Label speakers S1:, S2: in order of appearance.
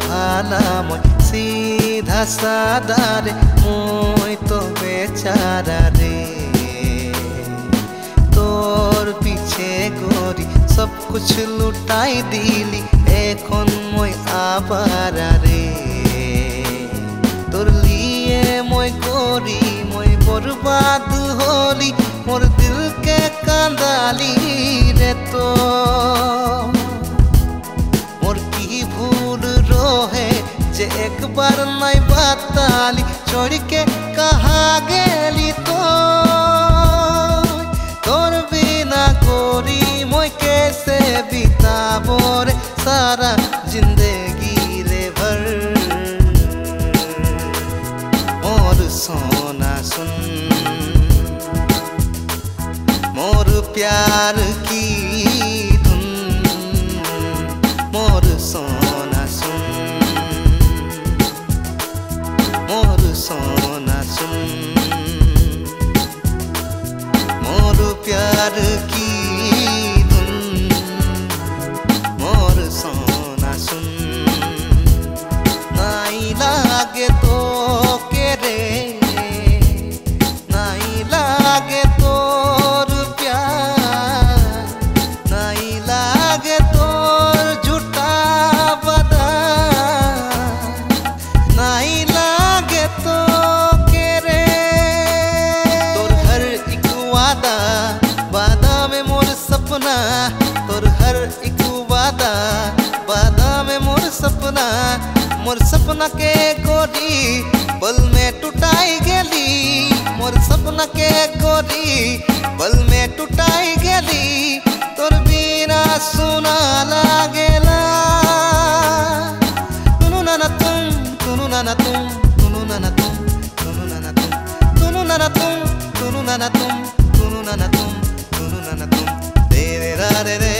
S1: ভালা মই सीधा सादा रे মই तो बेचारा रे तोर पीछे गोरी सब कुछ लुटाई दिली एखन মই आबारा रे तोर लिए মই गोरी মই बर्बाद होली मोर दिल के कांदाली रे तो मोर की भूल रोहे जे एक बार नहीं बताली छोड़ के कहा गेली तो तोर बिना गोरी मैं कैसे बिताबो रे सारा जिंदगी रे भर मोर सोना सुन मोर प्यार की धुन मोर सोना सुन मोर सोना सुन मोर प्यार की धुन मोर सोना सुन नाई लागे तो के रे नाई लागे तोर प्यार नाई लागे तोर झूठा बदा नाई लागे तो के रे तोर हर एक वादा वादा में मोर सपना तोर हर एक वादा में मोर सपना के गोरी पल में टूटाई गेली मोर सपना के गोरी पल में टूटाई गेली तोर बिना सुना लागेला तुनु नाना तुम तुनु नाना तुम तुनु नाना तुम तुनु नाना तुम तुनु नाना तुम तुनु नाना तुम तुनु नाना तुम तुनु नाना तुम रे रे रे रे